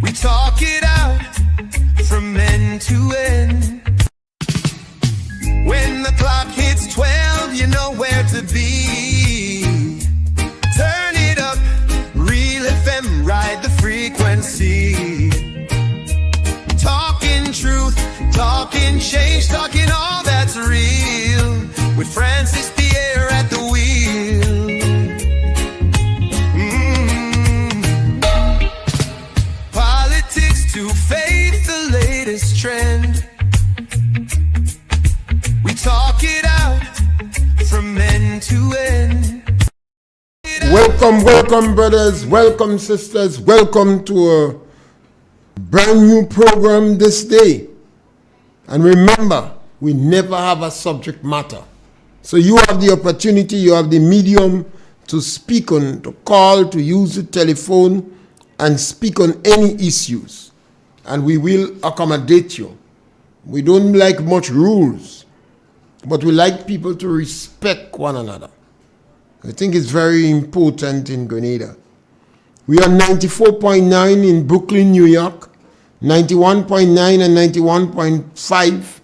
We talk it out from end to end. When the clock hits 12, you know where to be. Turn it up, Real FM, ride the frequency. Talking truth, talking change, talking all that's real. With Francis Pierre at the wheel. Politics to faith, the latest trend. We talk it out from end to end. Welcome brothers, welcome sisters, welcome to a brand new program this day. And remember, we never have a subject matter. So you have the opportunity, you have the medium to speak on, to call, to use the telephone and speak on any issues. And we will accommodate you. We don't like much rules, but we like people to respect one another. I think it's very important in Grenada. We are 94.9 in Brooklyn, New York, 91.9 and 91.5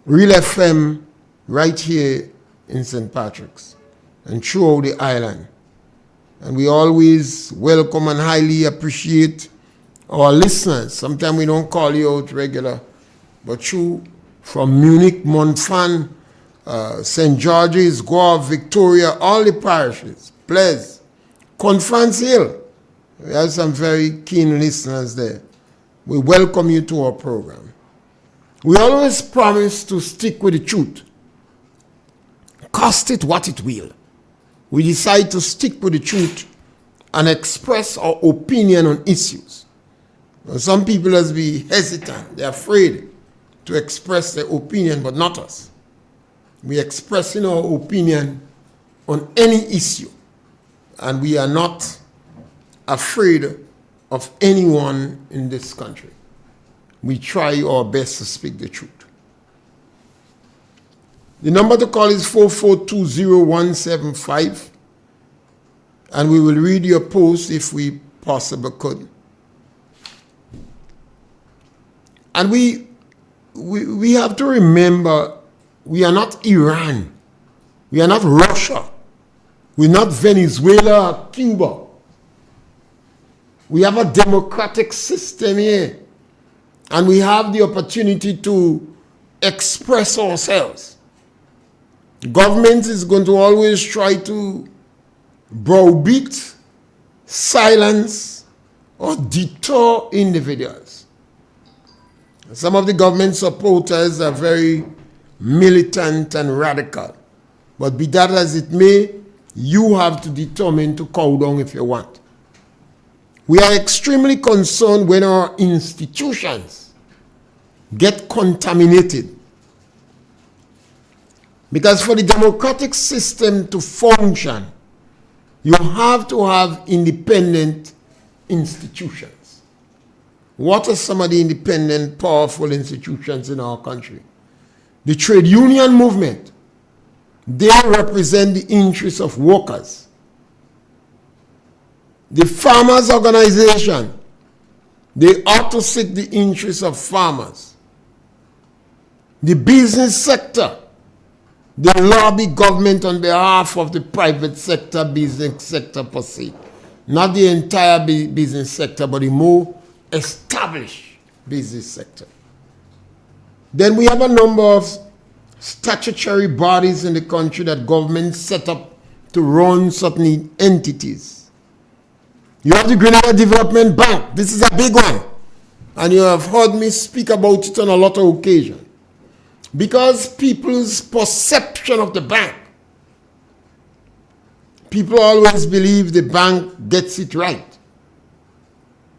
Real FM right here in St. Patrick's and throughout the island. And we always welcome and highly appreciate our listeners. Sometimes we don't call you out regular, but you from Munich, Montfan, St. George's, Goa, Victoria, all the parishes, Blaise, Conference Hill. We have some very keen listeners there. We welcome you to our program. We always promise to stick with the truth. Cost it what it will. We decide to stick with the truth and express our opinion on issues. Now, some people has be hesitant. They're afraid to express their opinion, but not us. We expressing our opinion on any issue, and we are not afraid of anyone in this country. We try our best to speak the truth. The number to call is 4420175, and we will read your post if we possibly could. And we have to remember, we are not Iran. We are not Russia. We're not Venezuela or Cuba. We have a democratic system here. And we have the opportunity to express ourselves. Government is going to always try to browbeat, silence, or deter individuals. Some of the government supporters are very militant and radical. But be that as it may, you have to determine to cow down if you want. We are extremely concerned when our institutions get contaminated. Because for the democratic system to function, you have to have independent institutions. What are some of the independent, powerful institutions in our country? The trade union movement. They represent the interests of workers. The farmers' organization. They ought to seek the interests of farmers. The business sector. They lobby government on behalf of the private sector, business sector per se. Not the entire business sector, but the more established business sector. Then we have a number of statutory bodies in the country that government set up to run certain entities. You have the Grenada Development Bank. This is a big one. And you have heard me speak about it on a lot of occasions. Because people's perception of the bank, people always believe the bank gets it right.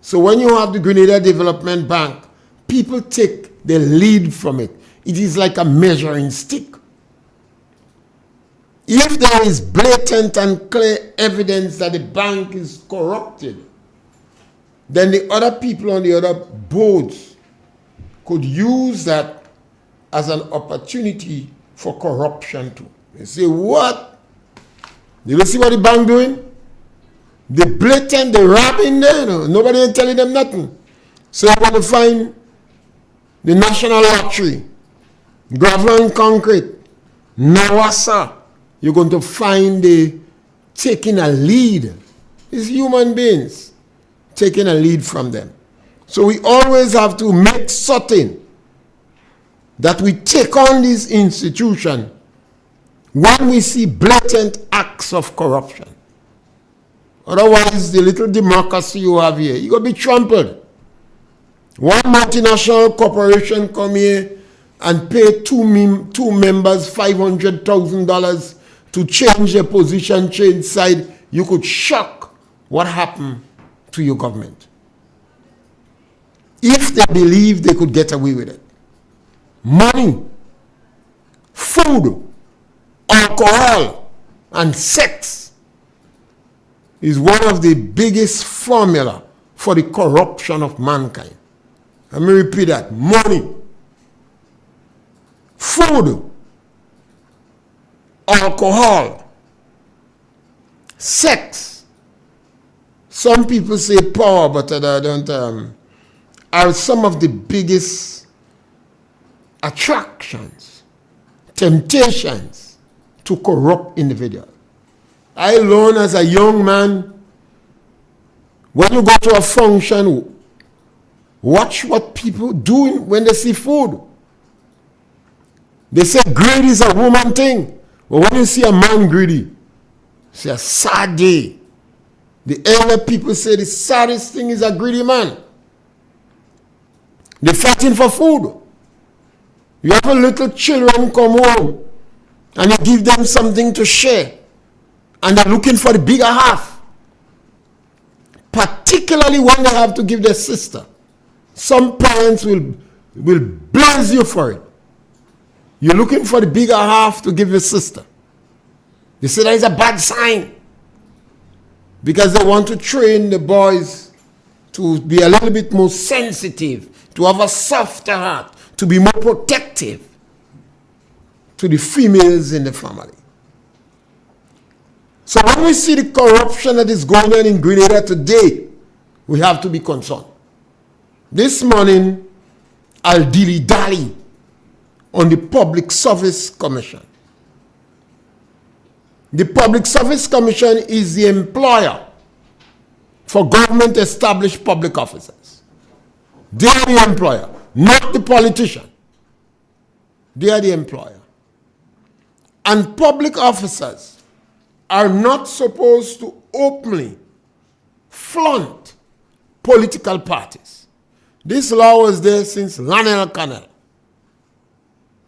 So when you have the Grenada Development Bank, people take the lead from it. It is like a measuring stick. If there is blatant and clear evidence that the bank is corrupted, then the other people on the other boards could use that as an opportunity for corruption too. They say, what? Did you see what the bank doing? The blatant, the robbing there, nobody ain't telling them nothing. So you're going to find the National Lottery, Gravel and Concrete, Nawasa. You're going to find the taking a lead. It's human beings taking a lead from them. So we always have to make certain that we take on this institution when we see blatant acts of corruption. Otherwise, the little democracy you have here, you're going to be trampled. One multinational corporation come here and pay two members $500,000 to change their position, change side. You could shock what happened to your government if they believe they could get away with it. Money, food, alcohol, and sex is one of the biggest formula for the corruption of mankind. Let me repeat that. Money, food, alcohol, sex. Some people say power, but I don't. Are some of the biggest attractions, temptations to corrupt individuals. I learned as a young man, when you go to a function, watch what people do when they see food. They say greed is a woman thing. But when you see a man greedy, it's a sad day. The elder people say the saddest thing is a greedy man. They're fighting for food. You have a little children come home and you give them something to share and they're looking for the bigger half. Particularly when they have to give their sister. Some parents will blaze you for it. You're looking for the bigger half to give your sister. They say that is a bad sign because they want to train the boys to be a little bit more sensitive, to have a softer heart, to be more protective to the females in the family. So when we see the corruption that is going on in Grenada today, we have to be concerned. This morning, I'll dilly-dally on the Public Service Commission. The Public Service Commission is the employer for government-established public officers. They are the employer, not the politician. They are the employer. And public officers are not supposed to openly flaunt political parties. This law was there since Lionel Connell.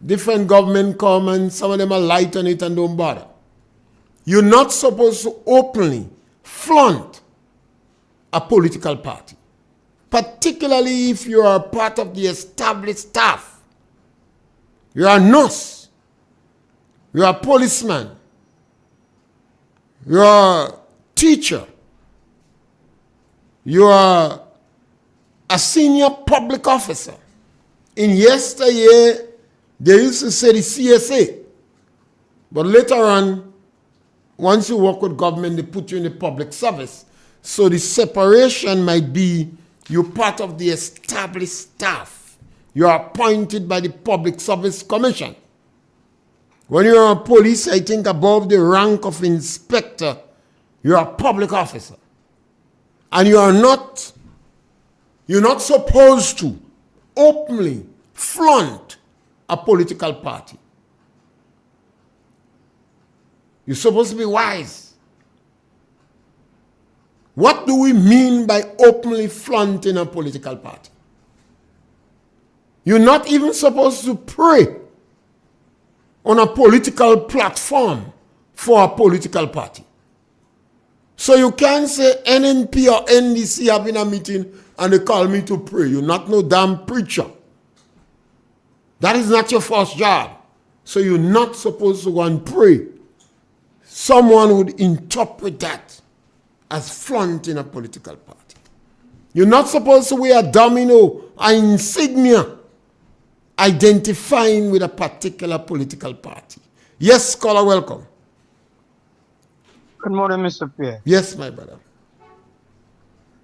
Different government come and some of them are light on it and don't bother. You're not supposed to openly flaunt a political party, particularly if you are part of the established staff. You are a nurse. You are a policeman. You are a teacher. You are a senior public officer. In yesteryear, they used to say the CSA. But later on, once you work with government, they put you in the public service. So the separation might be you're part of the established staff. You are appointed by the Public Service Commission. When you're a police, I think above the rank of inspector, you're a public officer. And you're not supposed to openly flaunt a political party. You're supposed to be wise. What do we mean by openly flaunting a political party? You're not even supposed to pray on a political platform for a political party. So you can't say NNP or NDC having a meeting and they call me to pray. You're not no damn preacher. That is not your first job. So you're not supposed to go and pray. Someone would interpret that as flaunting a political party. You're not supposed to wear a domino, an insignia, identifying with a particular political party. Yes, caller, welcome. Good morning, Mr. Pierre. Yes, my brother.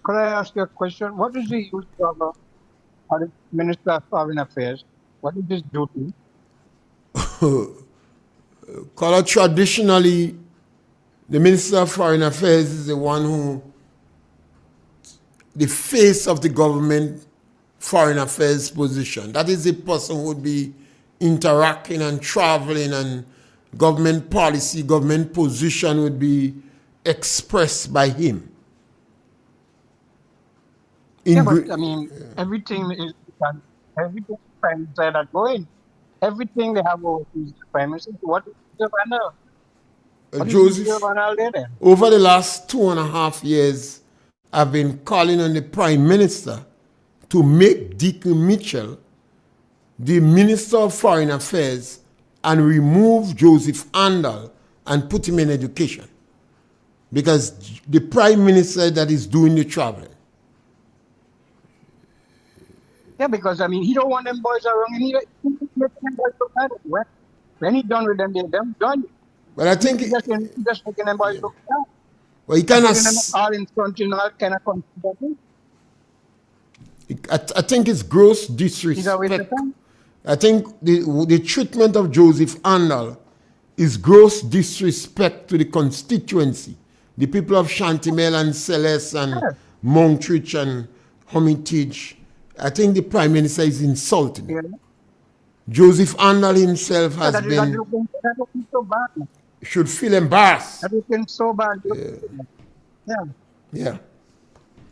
Could I ask you a question? What is the use of the Minister of Foreign Affairs? What is his duty? Color, traditionally, the Minister of Foreign Affairs is the one who, the face of the government foreign affairs position. That is the person who would be interacting and traveling, and government policy, government position would be expressed by him. Yeah, but I mean, everything is done. Everything Prime Minister that going. Everything they have overseas Prime Minister. What is the banner? What is Joseph, the banner there then? over the last 2.5 years, I've been calling on the Prime Minister to make Deacon Mitchell the Minister of Foreign Affairs and remove Joseph Andal and put him in education. Because the Prime Minister that is doing the traveling. Yeah, because I mean, he don't want them boys around, and he making them boys look bad. When he done with them, they're done. But I think He just making them boys look bad. well, he cannot. Putting them all in front, all kind of confidence. I think it's gross He's a disrespect. waste of time. I think the treatment of Joseph Andal is gross disrespect to the constituency, the people of Shantimel and Celeste and Monkridge and Hermitage. I think the Prime Minister is insulting him. Yeah. Joseph Andal himself has That been, looking so bad. should feel embarrassed. That looking so bad. Yeah. Yeah.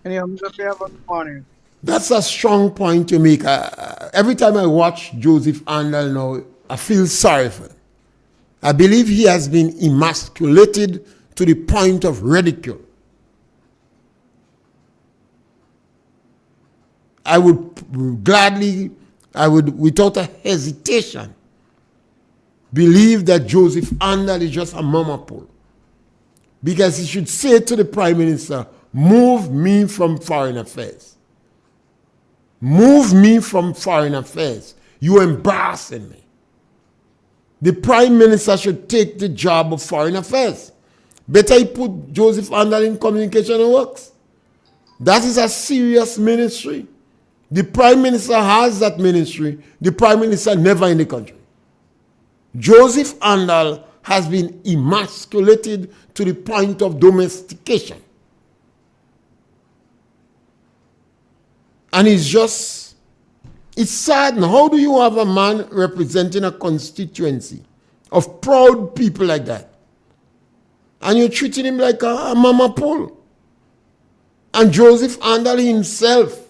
Anyhow, Mr. Pierre, good morning. That's a strong point to make. Every time I watch Joseph Andal now, I feel sorry for him. I believe he has been emasculated to the point of ridicule. I would gladly, without a hesitation, believe that Joseph Andal is just a mama pool. Because he should say to the Prime Minister, move me from foreign affairs. Move me from foreign affairs. You're embarrassing me. The Prime Minister should take the job of foreign affairs. Better he put Joseph Andal in communication and works. That is a serious ministry. The Prime Minister has that ministry. The Prime Minister never in the country. Joseph Andal has been emasculated to the point of domestication. And it's sad. How do you have a man representing a constituency of proud people like that? And you're treating him like a mama pool. And Joseph Andal himself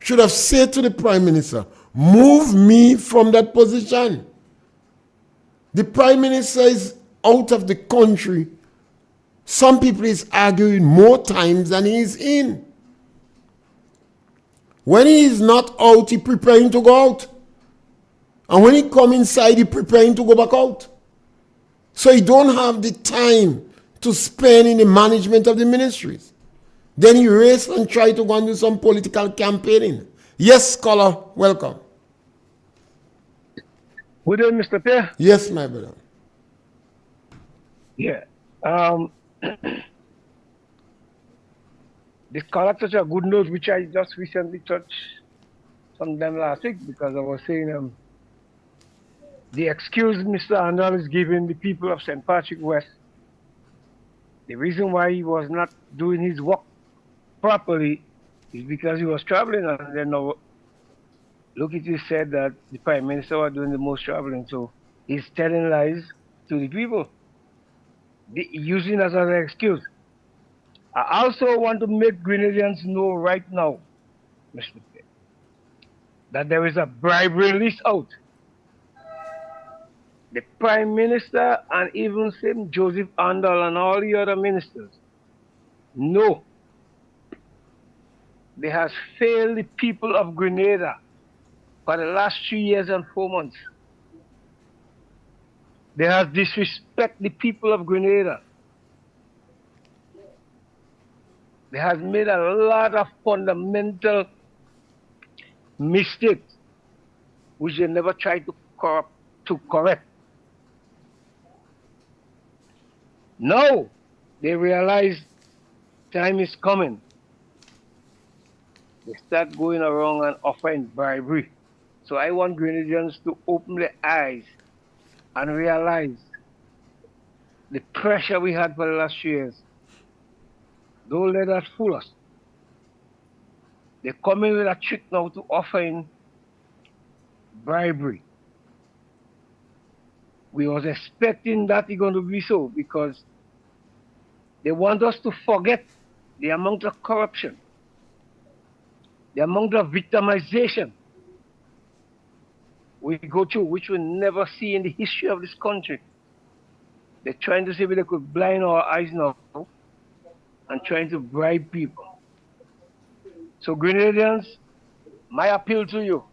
should have said to the Prime Minister, move me from that position. The Prime Minister is out of the country. Some people is arguing more times than he is in. When he is not out, he preparing to go out. And when he come inside, he preparing to go back out. So he don't have the time to spend in the management of the ministries. Then he race and try to go and do some political campaigning. Yes, scholar, welcome. Good day, Mr. Pierre. Yes, my brother. Yeah. The scholar touched a good note, which I just recently touched sometime last week, because I was saying the excuse Mr. Andal is giving the people of St. Patrick West, the reason why he was not doing his work properly is because he was traveling, and then look, it is said that the Prime Minister was doing the most traveling, so he's telling lies to the people, using us as an excuse. I also want to make Grenadians know right now, Mr. Pierre, that there is a bribery list out. The Prime Minister and even St. Joseph Andal and all the other ministers know they has failed the people of Grenada for the last 3 years and 4 months. They has disrespected the people of Grenada. They has made a lot of fundamental mistakes which they never tried to correct. Now they realize time is coming they start going around and offering bribery. So I want Grenadians to open their eyes and realize the pressure we had for the last 3 years. Don't let that fool us. They come in with a trick now to offering bribery. We was expecting that it's going to be so because they want us to forget the amount of corruption, the amount of victimization we go through, which we never see in the history of this country. They're trying to see if they could blind our eyes now and trying to bribe people. So Grenadians, my appeal to you,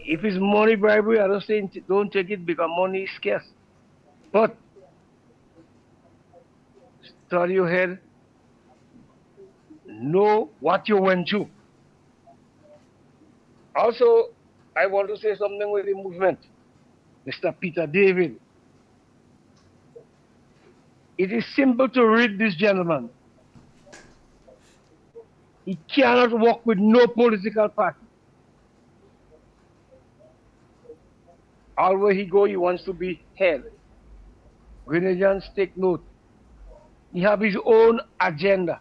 if it's money bribery, I don't say don't take it because money is scarce. But study your head, know what you went through. Also, I want to say something with the movement. Mr. Peter David. It is simple to read this gentleman. He cannot work with no political party. All where he go, he wants to be held. Grenadians, take note. He have his own agenda.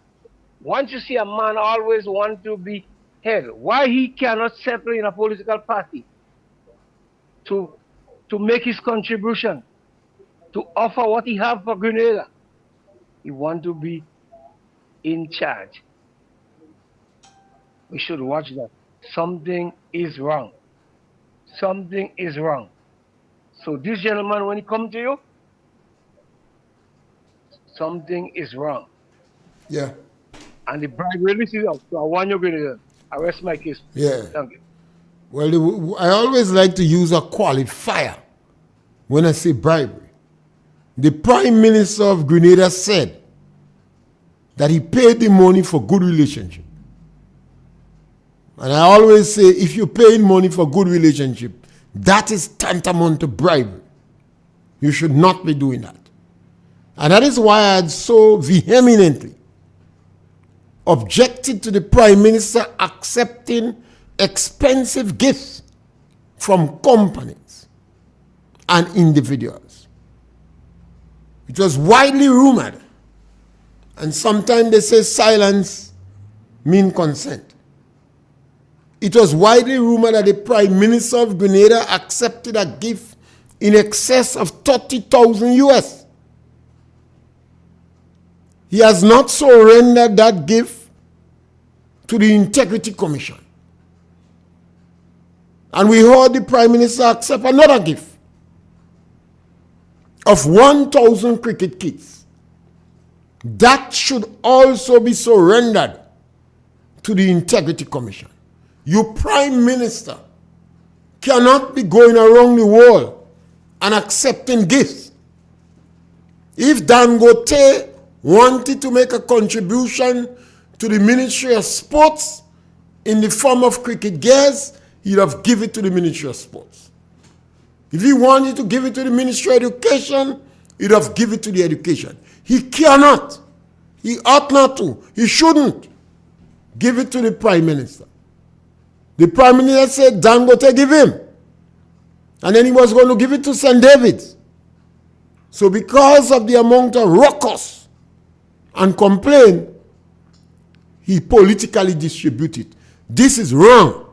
Once you see a man always want to be held, why he cannot settle in a political party to make his contribution, to offer what he have for Grenada? He want to be in charge. We should watch that. Something is wrong. Something is wrong. So this gentleman, when he come to you, something is wrong. Yeah. And the bribery list is out. So I want you to arrest my case. Yeah. Thank you. Well, I always like to use a qualifier when I say bribery. The Prime Minister of Grenada said that he paid the money for good relationship. And I always say, if you're paying money for good relationship, that is tantamount to bribery. You should not be doing that. And that is why I had so vehemently objected to the Prime Minister accepting expensive gifts from companies and individuals. It was widely rumored, and sometimes they say silence means consent. It was widely rumored that the Prime Minister of Grenada accepted a gift in excess of 30,000 US. He has not surrendered that gift to the Integrity Commission. And we heard the Prime Minister accept another gift of 1,000 cricket kits. That should also be surrendered to the Integrity Commission. Your Prime Minister cannot be going around the world and accepting gifts. If Dangote wanted to make a contribution to the Ministry of Sports in the form of cricket gears, he'd have given it to the Ministry of Sports. If he wanted to give it to the Ministry of Education, he'd have given it to the Education. He cannot. He ought not to. He shouldn't give it to the Prime Minister. The Prime Minister said, Dangote, give him. And then he was going to give it to St. David's. So because of the amount of ruckus and complaint, he politically distributed. This is wrong.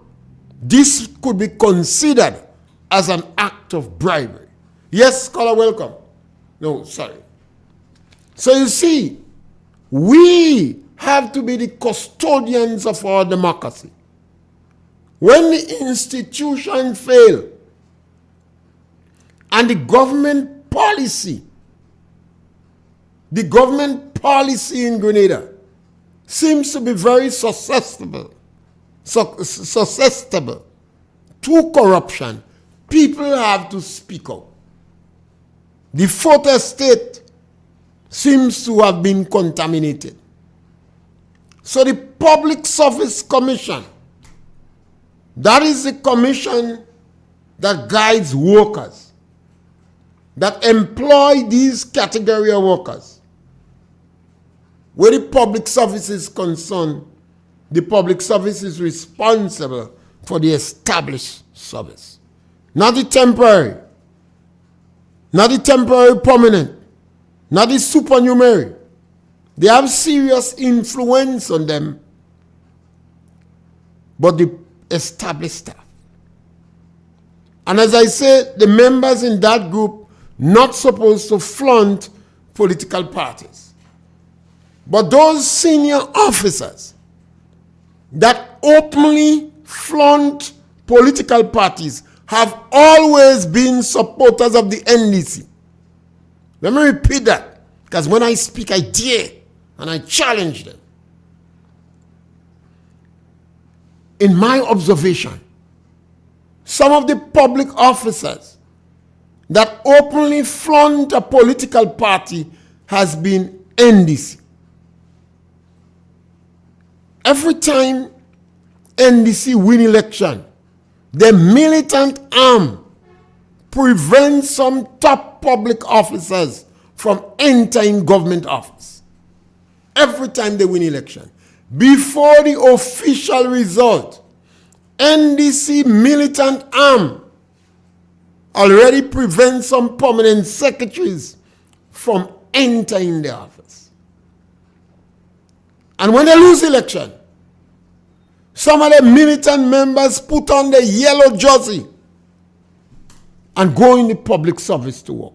This could be considered as an act of bribery. Yes, scholar, welcome. No, sorry. So you see, we have to be the custodians of our democracy. When the institution fail and the government policy in Grenada seems to be very susceptible to corruption, people have to speak out. The fourth estate seems to have been contaminated. So the Public Service Commission, that is the commission that guides workers, that employ these category of workers. Where the public service is concerned, the public service is responsible for the established service, not the temporary, permanent, not the supernumerary. They have serious influence on them, but the established staff. And as I said, the members in that group not supposed to flaunt political parties. But those senior officers that openly flaunt political parties have always been supporters of the NDC. Let me repeat that, because when I speak, I dare and I challenge them. In my observation, some of the public officers that openly flaunt a political party has been NDC. Every time NDC win election, the militant arm prevents some top public officers from entering government office. Every time they win election, before the official result, NDC militant arm already prevents some permanent secretaries from entering the office. And when they lose election, some of the militant members put on the yellow jersey and go in the public service to work.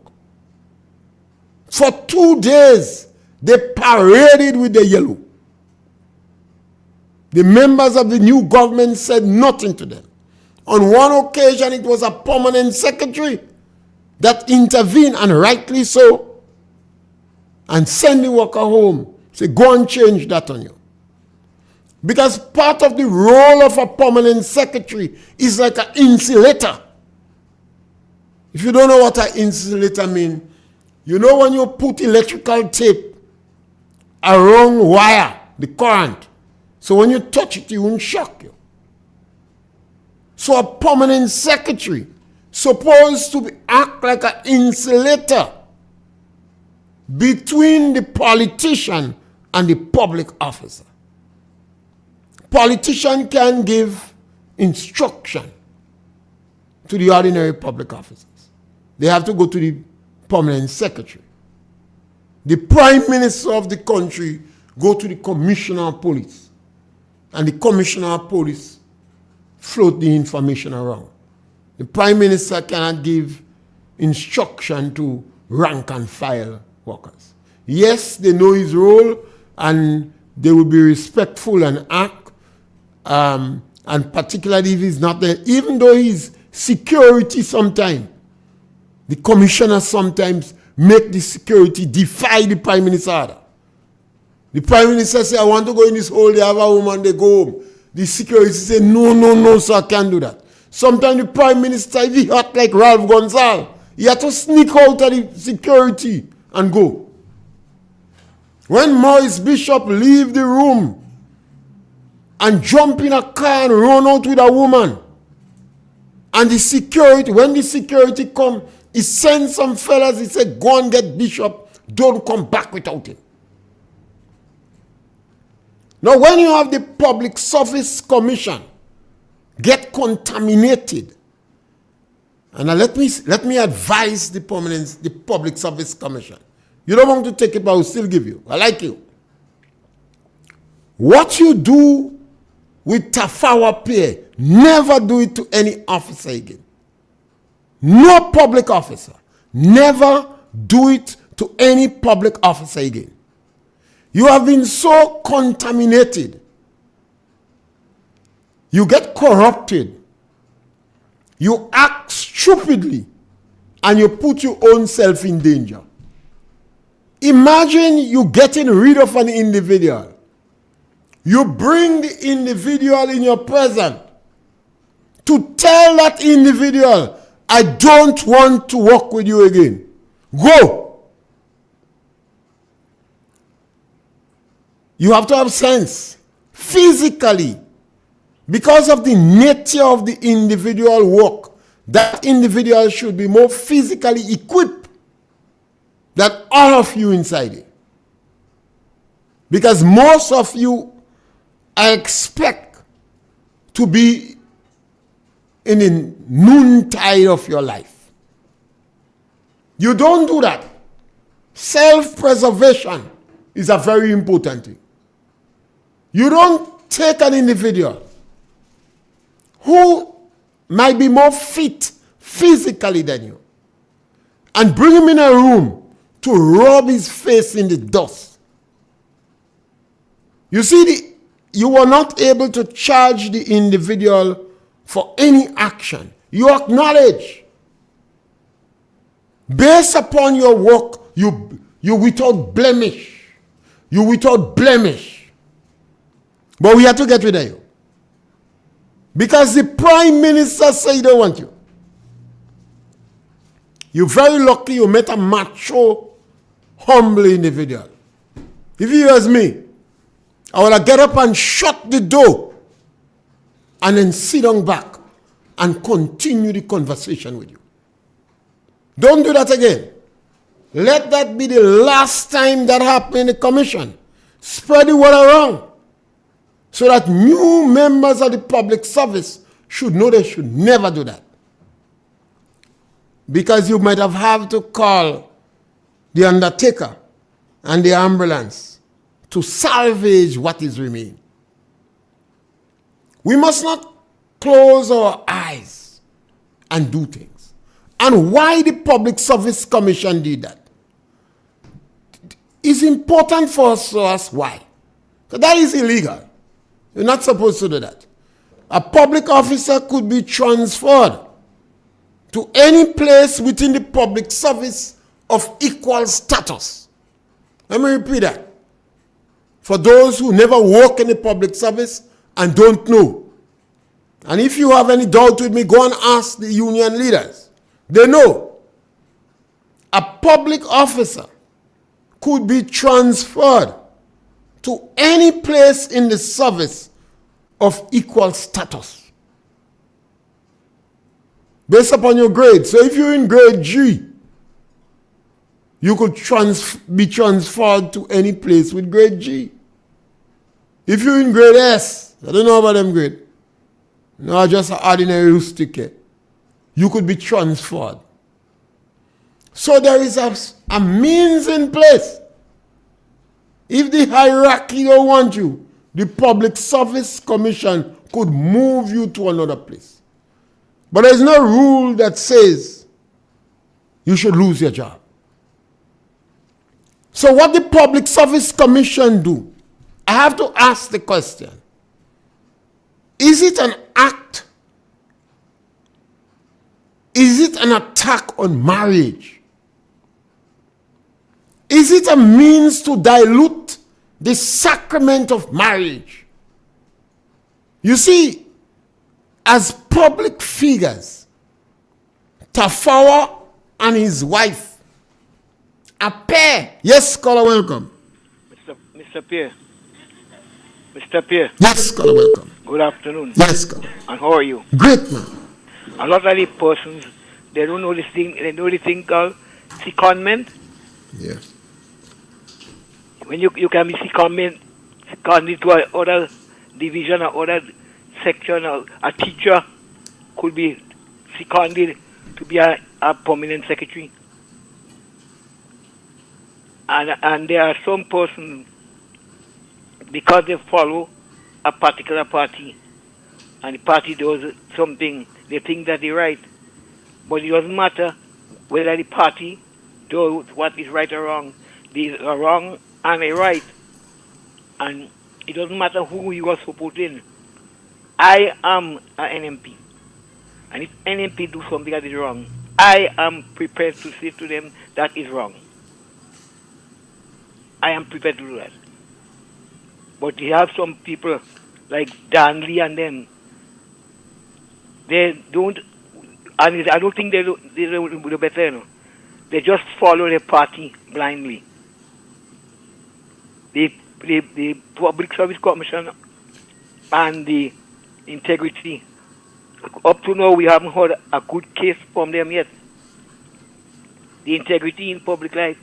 For 2 days, they paraded with the yellow. The members of the new government said nothing to them. On one occasion, it was a permanent secretary that intervened, and rightly so, and send the worker home. Say, go and change that on you. Because part of the role of a permanent secretary is like an insulator. If you don't know what an insulator means, you know when you put electrical tape around wire, the current, so when you touch it, it won't shock you. So a permanent secretary supposed to act like an insulator between the politician and the public officer. Politician can give instruction to the ordinary public officers. They have to go to the permanent secretary. The prime minister of the country go to the commissioner of police, and the commissioner of police float the information around. The prime minister cannot give instruction to rank and file workers. Yes, they know his role, and they will be respectful and act, and particularly if he's not there, even though he's security sometimes, the commissioner sometimes make the security defy the prime minister order. The prime minister say, I want to go in this hole, they have a woman, they go home. The security say, no, sir, I can't do that. Sometimes the prime minister, if he hot like Ralph Gonzalez, he had to sneak out of the security and go. When Maurice Bishop leave the room and jump in a car and run out with a woman, and the security, when the security come, he sends some fellas, he said, go and get Bishop, don't come back without him. Now, when you have the Public Service Commission get contaminated, and now let me advise the Public Service Commission. You don't want to take it, but I will still give you. I like you. What you do with Tafawa Pierre, never do it to any officer again. No public officer. Never do it to any public officer again. You have been so contaminated. You get corrupted. You act stupidly. And you put your own self in danger. Imagine you getting rid of an individual. You bring the individual in your presence to tell that individual, I don't want to work with you again. Go. You have to have sense. Physically, because of the nature of the individual work, that individual should be more physically equipped than all of you inside it. Because most of you I expect to be in the noontide of your life. You don't do that. Self-preservation is a very important thing. You don't take an individual who might be more fit physically than you and bring him in a room to rub his face in the dust. You see, you were not able to charge the individual for any action. You acknowledge. Based upon your work, you without blemish. You without blemish. But we have to get rid of you. Because the Prime Minister said he don't want you. You're very lucky you met a macho, humble individual. If you ask me, I would have get up and shut the door and then sit down back and continue the conversation with you. Don't do that again. Let that be the last time that happened in the commission. Spread the word around so that new members of the public service should know they should never do that. Because you might have had to call the undertaker and the ambulance to salvage what is remaining. We must not close our eyes and do things. And why the Public Service Commission did that? It's important for us to ask why. Because that is illegal. You're not supposed to do that. A public officer could be transferred to any place within the public service of equal status. Let me repeat that. For those who never work in the public service and don't know. And if you have any doubt with me, go and ask the union leaders. They know. A public officer could be transferred to any place in the service of equal status based upon your grade. So if you're in grade G, you could be transferred to any place with grade G. If you're in grade S, I don't know about them grade, no, just an ordinary rustic, you could be transferred. So there is a means in place. If the hierarchy don't want you, the Public Service Commission could move you to another place. But there's no rule that says you should lose your job. So what the Public Service Commission do? I have to ask the question. Is it an act? Is it an attack on marriage? Is it a means to dilute the sacrament of marriage? You see, as public figures, Tafawa and his wife, a pair. Yes, caller, welcome. Mr. Pierre. Mr. Pierre. Yes, caller, welcome. Good afternoon. Yes, caller. And how are you? Great, man. A lot of the persons, they don't know this thing, they know the thing called secondment. Yes. When you can be seconded to another division or other section, or a teacher could be seconded to be a permanent secretary. And there are some persons, because they follow a particular party, and the party does something, they think that they're right. But it doesn't matter whether the party does what is right or wrong. They are wrong and they're right. And it doesn't matter who you are supporting. I am an NMP. And if NMP do something that is wrong, I am prepared to say to them that is wrong. I am prepared to do that. But you have some people like Dan Lee and them, they don't, and I don't think they do better, you know. They just follow their party blindly. The Public Service Commission and the integrity, up to now we haven't heard a good case from them yet. The integrity in public life.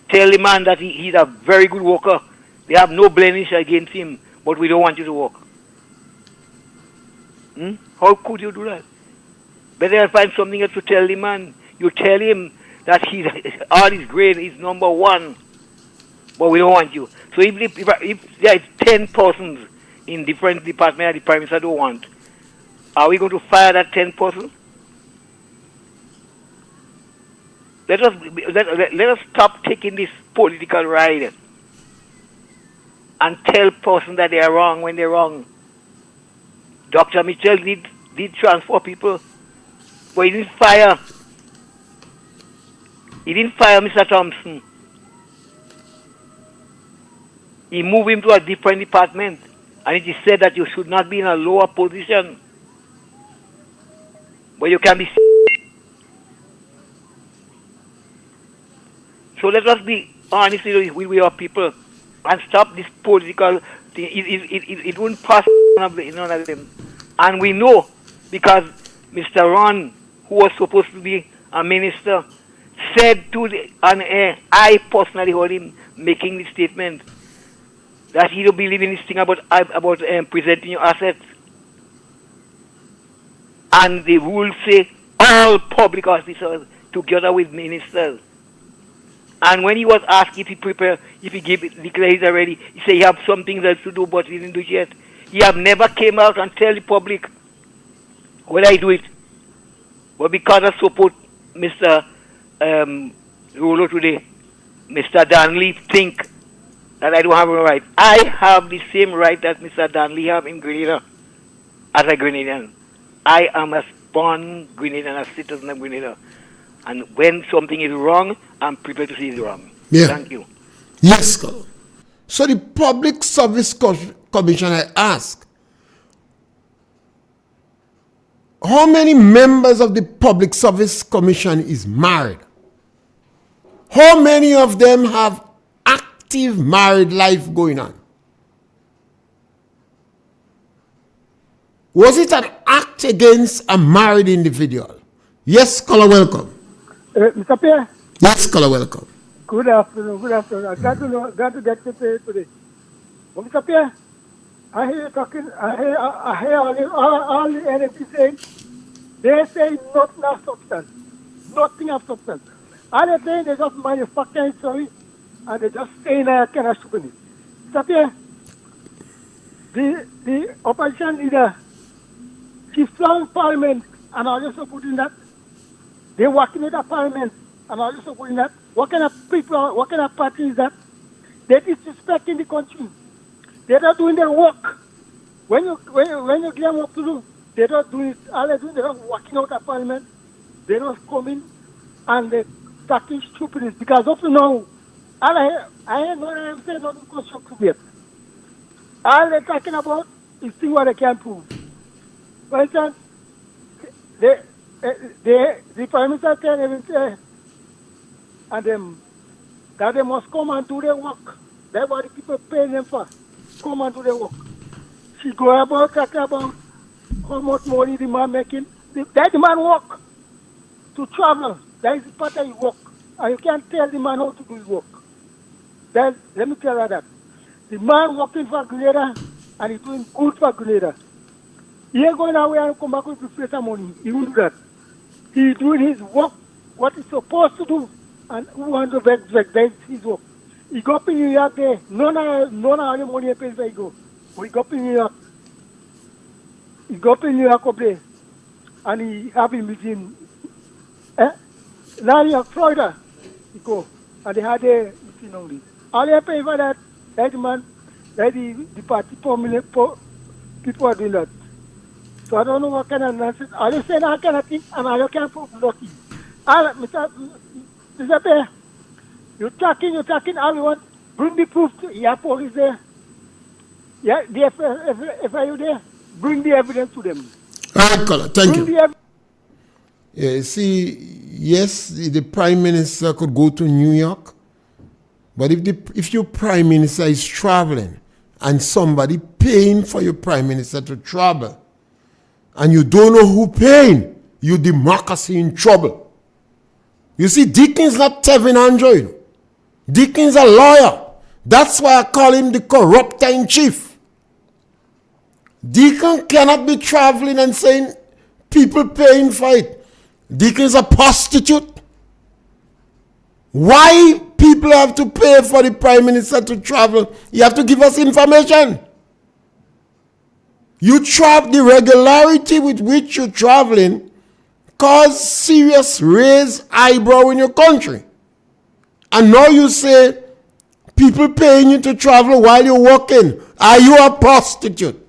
Tell the man that he's a very good worker. They have no blemish against him, but but we don't want you to work. How could you do that? Better find something else to tell the man. You tell him that he's all his grade is number 1, but we don't want you. So if there is 10 persons in different departments the Prime Minister don't want, are we going to fire that 10 person? Let us stop taking this political ride and tell persons that they are wrong when they're wrong. Dr. Mitchell did transfer people, but he didn't fire. He didn't fire Mr. Thompson. He moved him to a different department, and it is said that you should not be in a lower position, but you can be. So let us be honest with our people and stop this political thing. It won't pass none of them. And we know because Mr. Ron, who was supposed to be a minister, said on air, I personally heard him making the statement that he don't believe in this thing about presenting your assets. And the rules say all public officers together with ministers. And when he was asked if he declared he's already, he said he have something else to do, but he didn't do it yet. He have never came out and tell the public whether I do it. But because I support Mr. Rolo today, Mr. Danley think that I don't have a right. I have the same right that Mr. Danley have in Grenada as a Grenadian. I am a born Grenadian, a citizen of Grenada. And when something is wrong, I'm prepared to see it's wrong. Yeah. Thank you. Yes, Colonel. So the Public Service Commission, I ask, how many members of the Public Service Commission is married? How many of them have active married life going on? Was it an act against a married individual? Yes, Colonel, welcome. Mr. Pierre. Yes, Colonel, welcome. Good afternoon. I got to get to pay today. Well, Mr. Pierre, I hear you talking. I hear all the NFP saying. They say nothing of substance. Nothing of substance. All they're saying, they just manufacturing story, and they just saying kind of stupid. Mr. Pierre, the opposition leader, she flung Parliament, and I just putting that. They're working with the Parliament, and I just putting that. What kind of people, what kind of party is that? They're disrespecting the country. They're not doing their work. When you give them work to do, they're not doing it. All they're doing, they're not working out of Parliament. They're not coming and they're talking stupidness. Because up to now, I ain't know them saying nothing constructive yet. All they're talking about is things what they can prove. For instance, the Prime Minister tell everything and them that they must come and do their work. That's what the people pay them for. Come and do their work. She go about talking about how much money the man making. That the man work to travel. That is part of his work. And you can't tell the man how to do his work. Let me tell you that. The man working for Grenada and he's doing good for Grenada. He ain't going away and come back with the face of money. He won't do that. He's doing his work, what he's supposed to do, and who wants to vex, that's his work. He go up in New York there. None of the money he pays where he go. But he go up in New York. He go up in New York up there. And he have him meeting. Now in Florida, he go. And they had a meeting only. All they pay for that, that man, that the party people are doing that. So I don't know what kind of nonsense. Are you saying that kind of thing? And I can't prove nothing. Mr. Pierre, you're talking, all you want. Bring the proof. Yeah, police there. Yeah, if are you there, bring the evidence to them. All right, Colonel, thank Bring you. the Yeah, see, yes, the Prime Minister could go to New York, but if your Prime Minister is traveling and somebody paying for your Prime Minister to travel, and you don't know who paying, your democracy in trouble. You see, Dickens not Tevin Android. Dickens a lawyer. That's why I call him the corrupter in chief. Deacon cannot be traveling and saying people paying for it. Deacon is a prostitute. Why people have to pay for the Prime Minister to travel? You have to give us information. The regularity with which you're traveling cause serious raised eyebrow in your country. And now you say people paying you to travel while you're working. Are you a prostitute?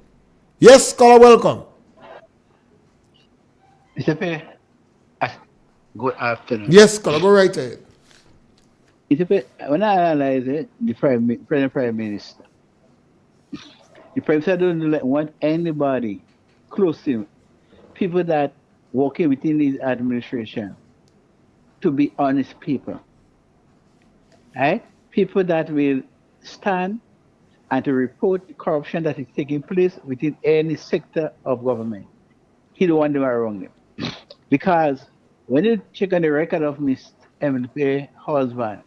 Yes, caller, welcome. Mr. Pierre, good afternoon. Yes, caller, go right ahead. Mr. Pierre, when I analyze it, present Prime Minister, the Prime Minister don't want anybody close to him, people that working within his administration, to be honest people. Right? People that will stand and to report the corruption that is taking place within any sector of government. He don't want them around him. Because when you check on the record of Mr. MLP husband,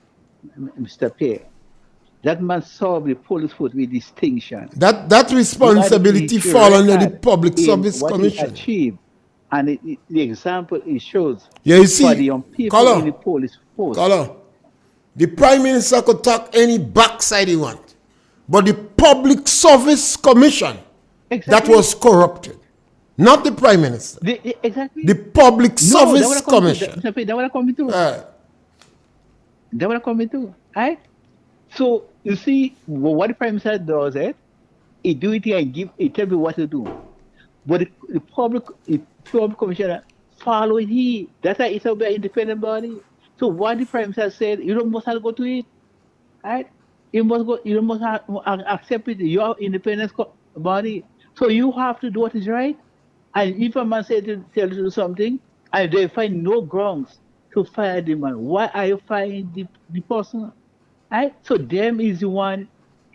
Mr. Pierre, that man served the police force with distinction. That responsibility fall under the Public Service Commission. He achieved, and the example it shows Yeah, you see, for the young people in the police force. The Prime Minister could talk any backside he want. But the Public Service Commission, that was corrupted. Not the Prime Minister. Exactly. The Public Service Commission. That's what I'm coming to. That's what I'm coming to. Right? So, you see, what the Prime Minister does, he do it and he tell me what to do. But the Public Commissioner follow it. That's why it's an independent body. So what the Prime Minister said, you don't must have to go to it. Right? You must go. You must accept it. Your independent body. So you have to do what is right. And if a man says to tell you to do something, and they find no grounds to fire the man, why are you firing the person? Right? So them is the one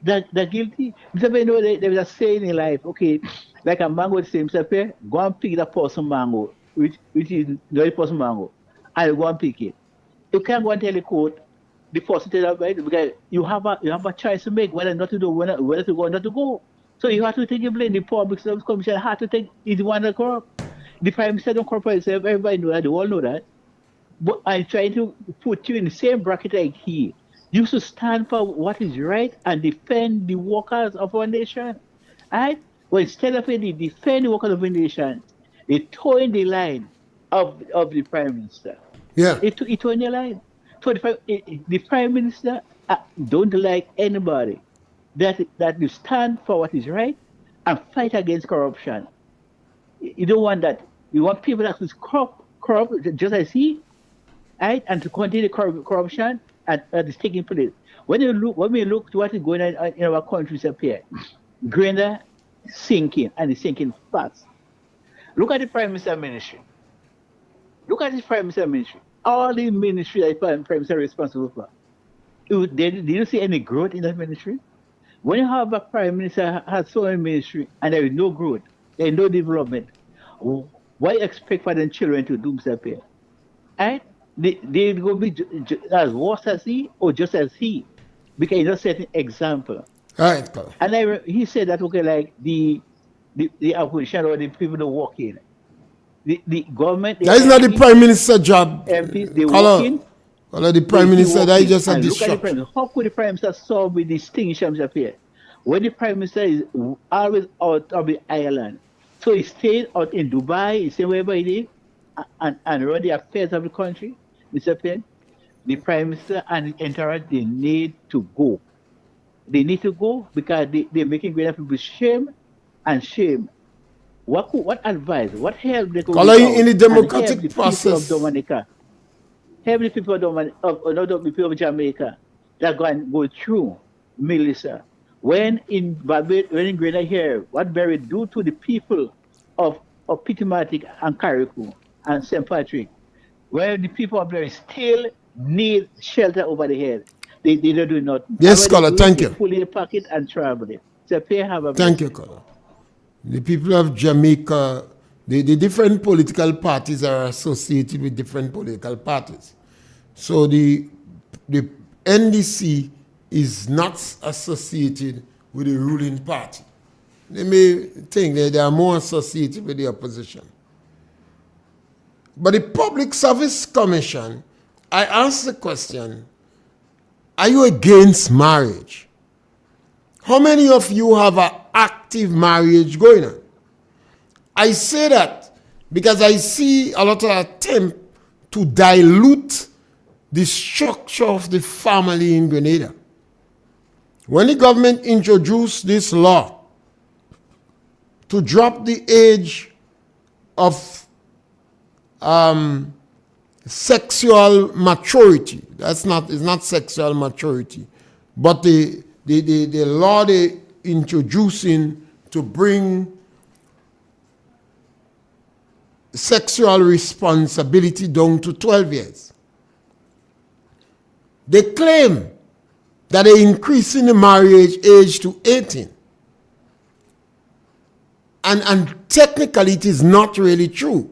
that guilty. Mr. Pierre, you know, there is a saying in life. Okay, like a mango say, Mr. Pierre, go and pick that person mango, which is the person mango, and go and pick it. You can't go and tell the court. The person tell right because you have a choice to make whether not to do whether to go or not to go. So you have to take a blame. The Public Service Commission had to take is the one that corrupt. The Prime Minister don't corrupt himself. Everybody know that. They all know that. But I'm trying to put you in the same bracket like he. You should stand for what is right and defend the workers of our nation. Right? But instead of it, defend the workers of our nation, they towing the line of the Prime Minister. Yeah. It towing the line. So the Prime Minister don't like anybody that will stand for what is right and fight against corruption. You don't want that. You want people that is corrupt just as he, right? And to continue corruption that is taking place. When we look to what is going on in our countries up here, grain sinking and it's sinking fast. Look at the Prime Minister ministry. Look at the Prime Minister ministry. All the ministry that the Prime Minister is responsible for. Did you see any growth in that ministry? When you have a Prime Minister has so many ministry and there is no growth, there is no development, what do you expect for the children to do, Mr. Pierre? Right? They go be as worse as he or just as he, because he's not setting example. Right. And he said that okay, like the opposition or the people that work in. The government. That is not the Prime Minister's job. MPs, they working. The Prime Minister, that is just a disruption. How could the Prime Minister solve with distinction up here? When the Prime Minister is always out of the island. So he stayed out in Dubai, he stayed wherever he is, and run the affairs of the country, Mr. Pierre. The Prime Minister and his entourage, they need to go. They need to go because they're making great people shame and shame. What advice, what help they could in the democratic process of Dominica, help the people of the people of Jamaica that go through Melissa. When in Grenada here, what Barry do to the people of Pitimatic and Carriacou and St. Patrick, where the people of there still need shelter over the head. They don't do nothing. Yes, Scholar, thank you. Pull in a pocket and travel it. So thank you, Scholar. The people of Jamaica, the different political parties are associated with different political parties. So the NDC is not associated with the ruling party. they may think that they are more associated with the opposition. But the Public Service Commission, I asked the question, are you against marriage? How many of you have an active marriage going on? I say that because I see a lot of attempt to dilute the structure of the family in Grenada. When the government introduced this law to drop the age of sexual maturity, it's not sexual maturity, but the law they introducing to bring sexual responsibility down to 12 years. They claim that they're increasing the marriage age to 18. And technically it is not really true.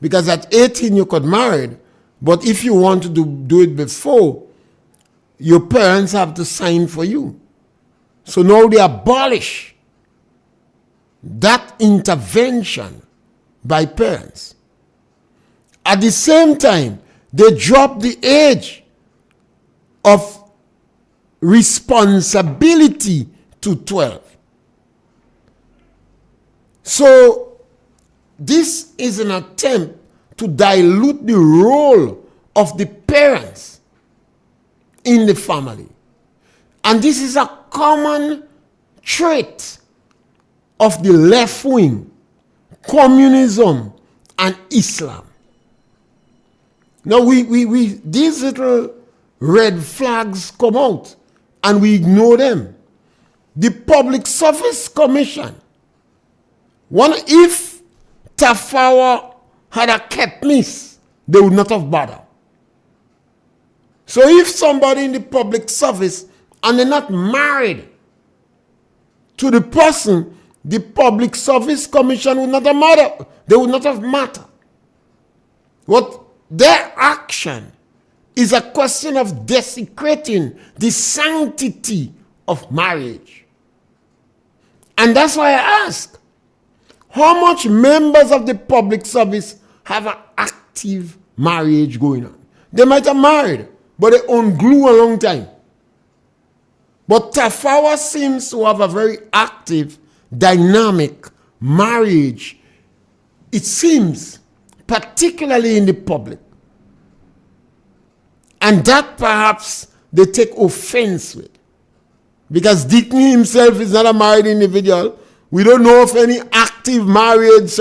Because at 18 you could marry, but if you want to do it before, your parents have to sign for you. So now they abolish that intervention by parents. At the same time, they drop the age of responsibility to 12. So this is an attempt to dilute the role of the parents in the family. And this is a common trait of the left wing, communism, and Islam. Now these little red flags come out and we ignore them. The Public Service Commission, if Tafawa had a kept miss, they would not have bothered. So if somebody in the public service and they're not married to the person, the Public Service Commission would not have mattered. They would not have mattered. What their action is a question of desecrating the sanctity of marriage. And that's why I ask, how much members of the public service have an active marriage going on? They might have married, but they own glue a long time. But Tafawa seems to have a very active, dynamic marriage. It seems, particularly in the public. And that perhaps they take offense with. Because Dickney himself is not a married individual. We don't know of any active marriage.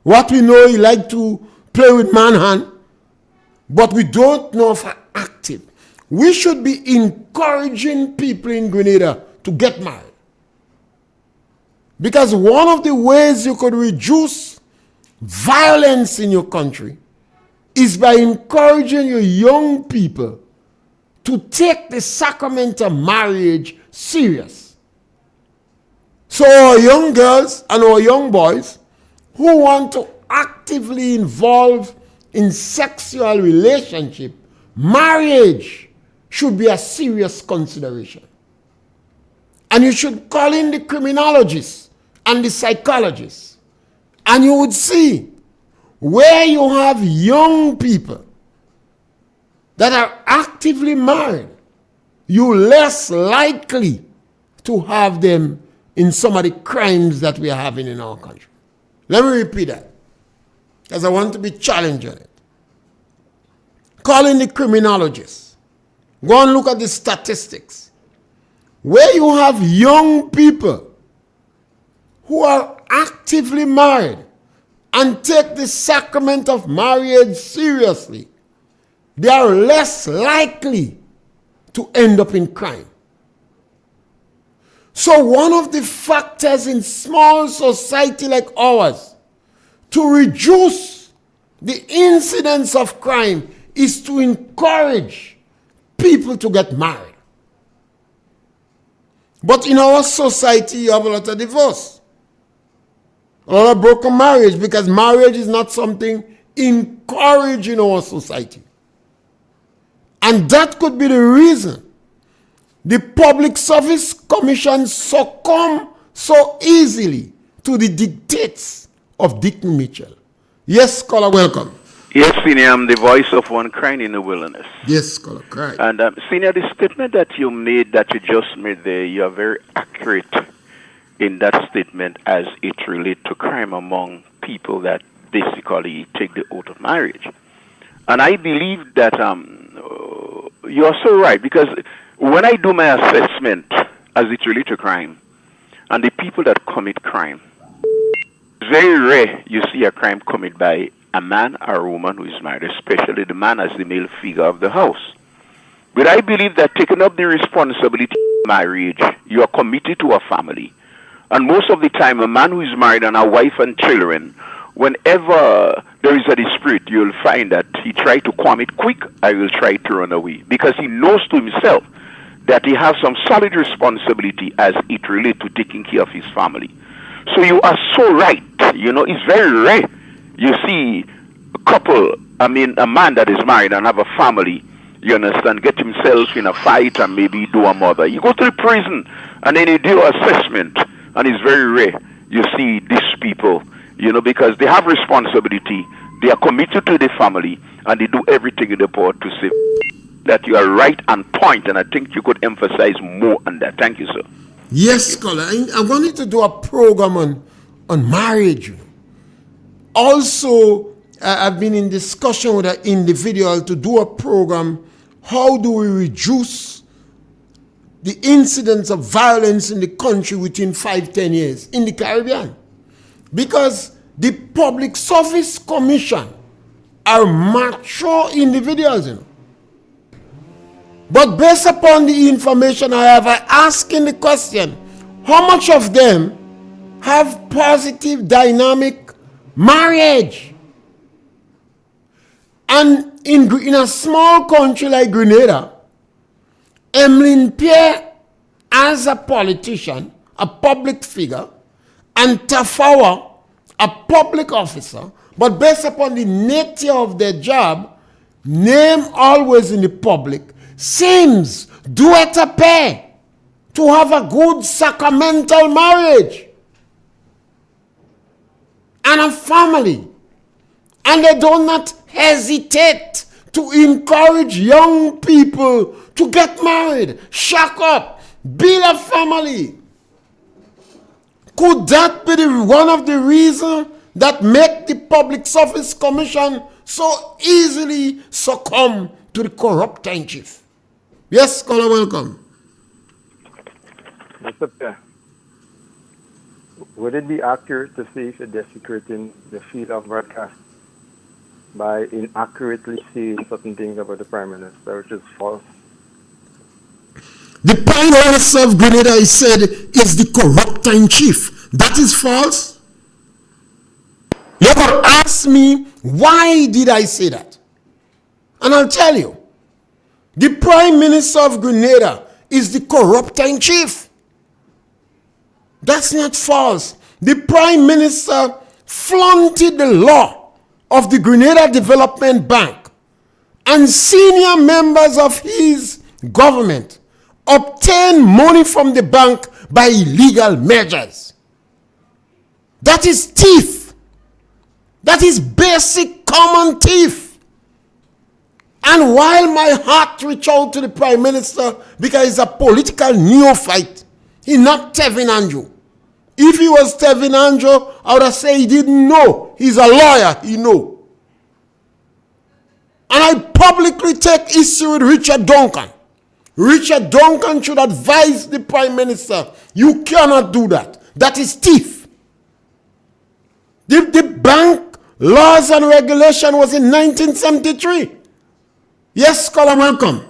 What we know, he liked to play with manhunt. But we don't know of an active. We should be encouraging people in Grenada to get married. Because one of the ways you could reduce violence in your country is by encouraging your young people to take the sacrament of marriage serious. So our young girls and our young boys who want to actively involve in sexual relationship, marriage should be a serious consideration. And you should call in the criminologists and the psychologists. And you would see where you have young people that are actively married, you're less likely to have them in some of the crimes that we are having in our country. Let me repeat that, because I want to be challenged on it. Call in the criminologists. Go and look at the statistics. Where you have young people who are actively married and take the sacrament of marriage seriously, they are less likely to end up in crime. So one of the factors in small society like ours to reduce the incidence of crime is to encourage people to get married. But in our society, you have a lot of divorce, a lot of broken marriage, because marriage is not something encouraged in our society. And that could be the reason the Public Service Commission succumb so easily to the dictates of Dick Mitchell. Yes, scholar, welcome. Yes, Senior, I'm the voice of one crying in the wilderness. Yes, scholar, correct. And Senior, the statement that you just made there, you are very accurate in that statement as it relates to crime among people that basically take the oath of marriage. And I believe that you are so right, because when I do my assessment as it relates to crime and the people that commit crime, it's very rare you see a crime committed by a man or a woman who is married, especially the man as the male figure of the house. But I believe that taking up the responsibility of marriage, you are committed to a family. And most of the time, a man who is married and a wife and children, whenever there is a dispute, you'll find that he tries to calm it quick, I will try to run away. Because he knows to himself that he has some solid responsibility as it relates to taking care of his family. So you are so right. It's very rare you see a man that is married and have a family, you understand, get himself in a fight and maybe do a murder. You go to the prison and then you do assessment, and it's very rare you see these people, because they have responsibility, they are committed to the family, and they do everything in the power to save. That you are right on point, and I think you could emphasize more on that. Thank you, sir. Yes, scholar. I wanted to do a program on marriage. Also, I've been in discussion with an individual to do a program, how do we reduce the incidence of violence in the country within 5-10 years in the Caribbean? Because the Public Service Commission are mature individuals, But based upon the information I have, I ask in the question, how much of them have positive dynamic marriage? And in a small country like Grenada, Pierre, as a politician, a public figure, and Tafawa, a public officer, but based upon the nature of their job, name always in the public, seems duet a pair to have a good sacramental marriage and a family. And they do not hesitate to encourage young people to get married, shack up, build a family. Could that be one of the reasons that make the Public Service Commission so easily succumb to the corrupt in chief? Yes, scholar, welcome. Mr. Pierre, would it be accurate to say you're desecrating the field of broadcast by inaccurately saying certain things about the Prime Minister, which is false? The Prime Minister of Grenada, he said, is the corrupt in chief. That is false. You ever ask me, why did I say that? And I'll tell you. The Prime Minister of Grenada is the corrupt in chief. That's not false. The Prime Minister flaunted the law of the Grenada Development Bank, and senior members of his government obtained money from the bank by illegal measures. That is thief. That is basic common thief. And while my heart reached out to the Prime Minister because he's a political neophyte, he's not Tevin Andrew. If he was Tevin Andrew, I would have said he didn't know. He's a lawyer, he know. And I publicly take issue with Richard Duncan. Richard Duncan should advise the Prime Minister, you cannot do that. That is thief. The bank laws and regulation was in 1973. Yes, caller, welcome.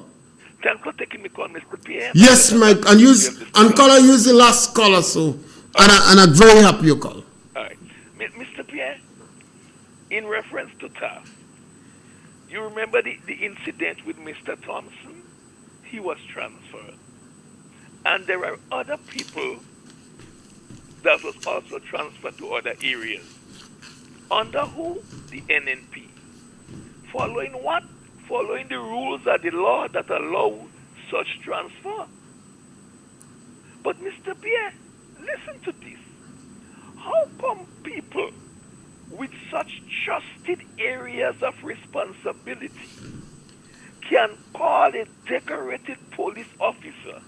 Thanks for taking me call, Mr. Pierre. Yes, Mike, and caller use the last caller, so and I'm very happy you call. All right, Mr. Pierre. In reference to TAF, you remember the incident with Mr. Thompson? He was transferred, and there are other people that was also transferred to other areas. Under who? The NNP. Following what? Following the rules of the law that allow such transfer. But Mr. Pierre, listen to this. How come people with such trusted areas of responsibility can call a decorated police officer,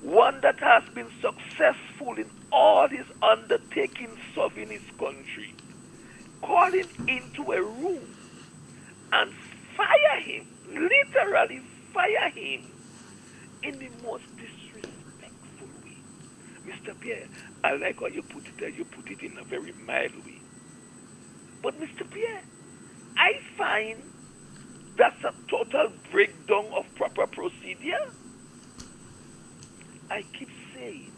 one that has been successful in all his undertakings serving his country, call him into a room and fire him, literally fire him in the most disrespectful way? Mr. Pierre, I like how you put it there. You put it in a very mild way. But Mr. Pierre, I find that's a total breakdown of proper procedure. I keep saying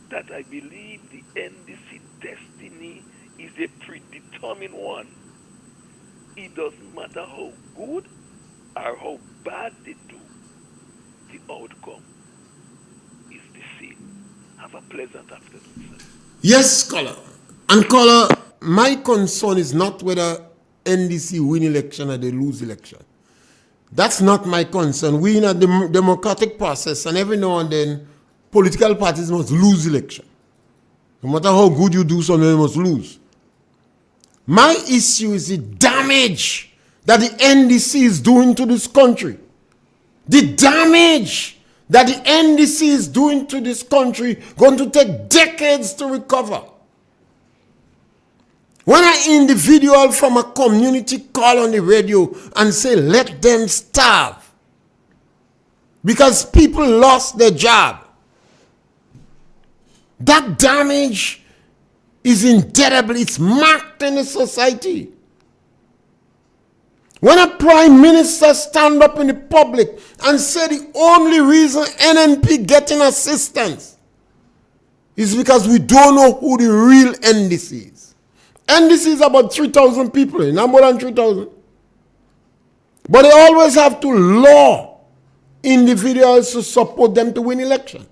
that I believe the NDC destiny is a predetermined one. It doesn't matter how good or how bad they do, the outcome is the same. Have a pleasant afternoon, sir. Yes, caller. And caller, my concern is not whether NDC win election or they lose election. That's not my concern. We in a democratic process, and every now and then, political parties must lose election. No matter how good you do something, you must lose. My issue is the damage that the NDC is doing to this country. The damage that the NDC is doing to this country going to take decades to recover. When an individual from a community call on the radio and say, let them starve because people lost their job, that damage is indelible. It's marked in the society. When a prime minister stand up in the public and say the only reason NNP getting assistance is because we don't know who the real NDC is. NDC is about 3,000 people, not more than 3,000. But they always have to lure individuals to support them to win election.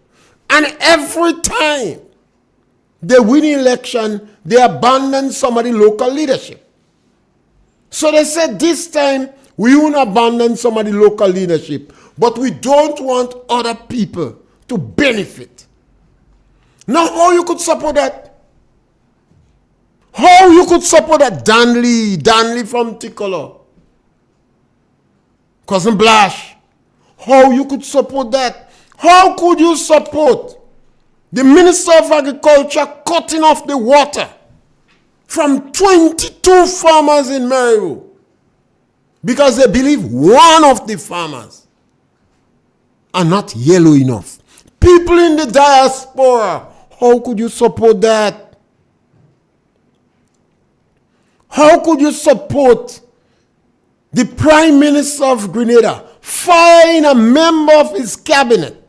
And every time they win election, they abandon some of the local leadership. So they said this time, we won't abandon some of the local leadership, but we don't want other people to benefit. Now, how you could support that? How you could support that? Danley from Ticolor, Cousin Blash. How you could support that? How could you support the Minister of Agriculture cutting off the water from 22 farmers in Maryville because they believe one of the farmers are not yellow enough? People in the diaspora, how could you support that? How could you support the Prime Minister of Grenada firing a member of his cabinet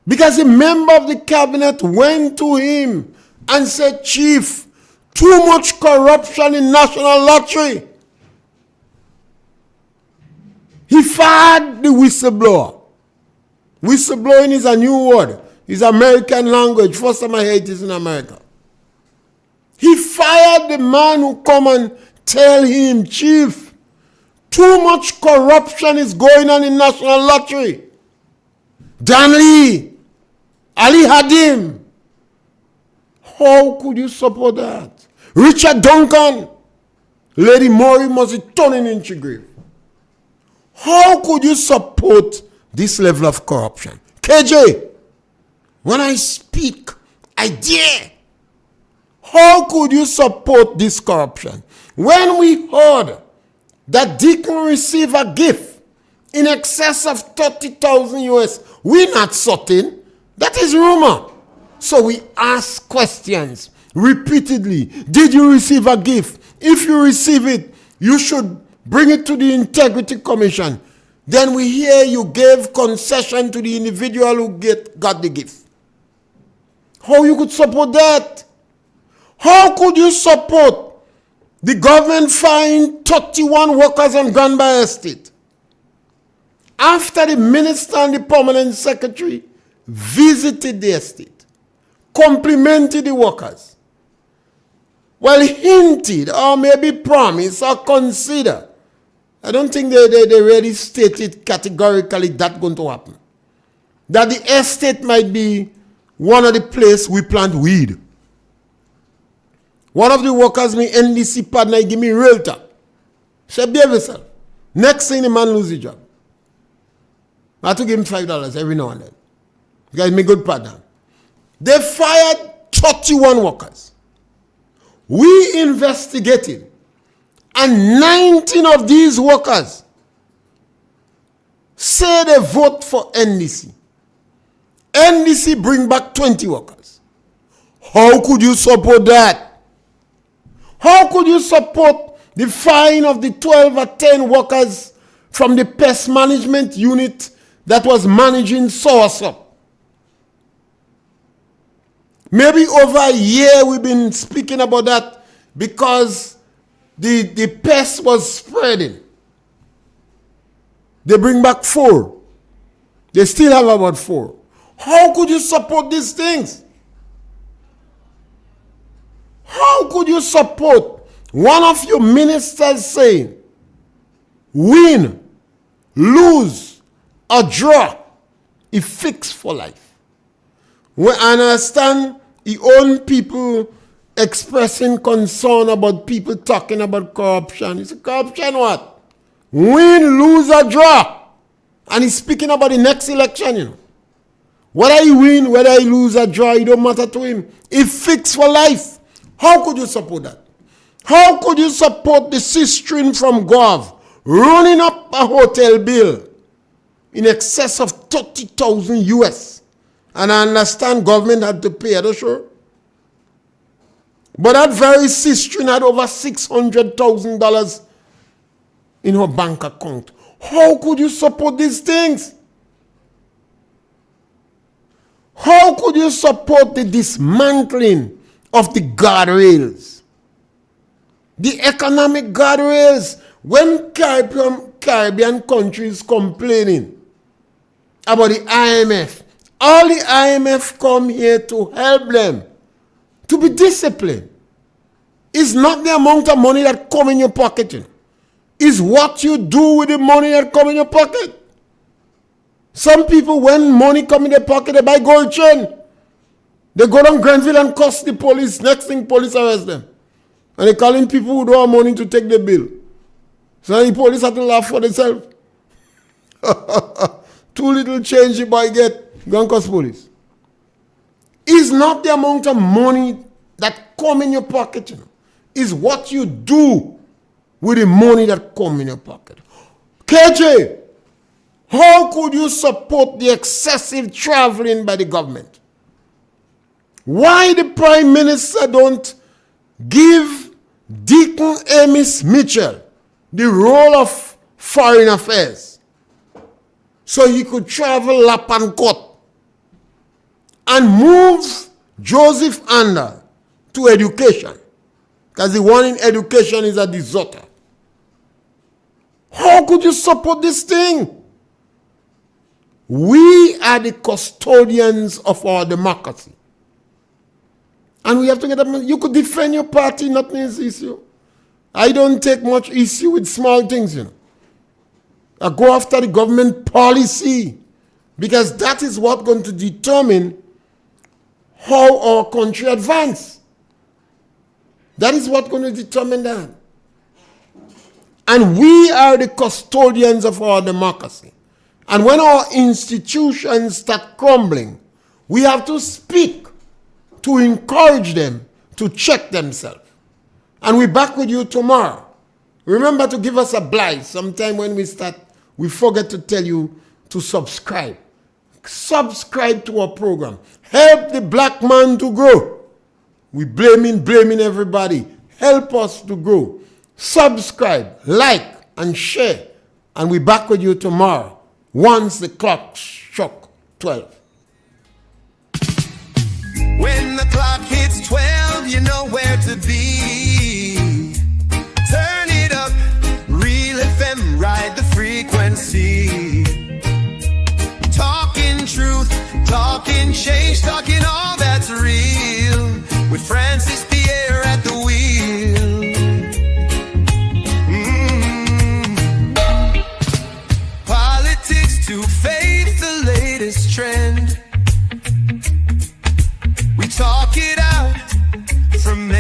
because a member of the cabinet went to him and said, Chief, too much corruption in National Lottery? He fired the whistleblower. Whistleblowing is a new word. It's American language. First time I heard this in America. He fired the man who come and tell him, Chief, too much corruption is going on in National Lottery. Danley, Ali Hadim. How could you support that? Richard Duncan, Lady Maury must be turning into grave. How could you support this level of corruption? KJ, when I speak, I dare. How could you support this corruption? When we heard that Deacon received a gift in excess of 30,000 US, we're not certain. That is rumor. So we ask questions repeatedly. Did you receive a gift? If you receive it, you should bring it to the Integrity Commission. Then we hear you gave concession to the individual who got the gift. How you could support that? How could you support the government firing 31 workers on Granby Estate after the minister and the permanent secretary visited the estate, complimented the workers, well, hinted or maybe promised or consider? I don't think they really stated categorically that's going to happen. That the estate might be one of the place we plant weed. One of the workers, me NDC partner, give me realtor. Say, behave yourself. Next thing, the man lose his job. I have to give him $5 every now and then. Because me good partner. They fired 31 workers. We investigated. And 19 of these workers say they vote for NDC. NDC bring back 20 workers. How could you support that? How could you support the fine of the 12 or 10 workers from the pest management unit that was managing soursop? Maybe over a year we've been speaking about that because the pest was spreading. They bring back 4. They still have about 4. How could you support these things? How could you support one of your ministers saying, win, lose, or draw, is fixed for life? We understand the own people expressing concern about people talking about corruption. It's corruption what? Win, lose, or draw. And he's speaking about the next election, you know. Whether he win, whether he lose or draw, it don't matter to him. It's fixed for life. How could you support that? How could you support the sistering from Gov running up a hotel bill in excess of 30,000 US? And I understand government had to pay, are you sure? But that very sistering had over $600,000 in her bank account. How could you support these things? How could you support the dismantling of the guardrails? The economic guardrails. When Caribbean countries complaining about the IMF, all the IMF come here to help them to be disciplined. It's not the amount of money that come in your pocket. You know. It's what you do with the money that come in your pocket. Some people, when money come in their pocket, they buy gold chain. They go down Grenville and cost the police. Next thing, police arrest them. And they calling people who don't have money to take the bill. So the police have to laugh for themselves. Too little change the boy get, go and cost police. It's not the amount of money that come in your pocket, you know. It's what you do with the money that come in your pocket. KJ, how could you support the excessive traveling by the government? Why the Prime Minister don't give Deacon Amos Mitchell the role of foreign affairs so he could travel lap and cut and move Joseph Ander to education? Because the one in education is a deserter. How could you support this thing? We are the custodians of our democracy. And we have to get up. You could defend your party, nothing is issue. I don't take much issue with small things, you know. I go after the government policy because that is what's going to determine how our country advances. That is what's going to determine that. And we are the custodians of our democracy. And when our institutions start crumbling, we have to speak to encourage them to check themselves. And we're back with you tomorrow. Remember to give us a blight. Sometime when we start, we forget to tell you to subscribe. Subscribe to our program. Help the black man to grow. We blaming everybody. Help us to grow. Subscribe, like, and share. And we're back with you tomorrow once the clock struck 12. When the clock hits 12, you know where to be.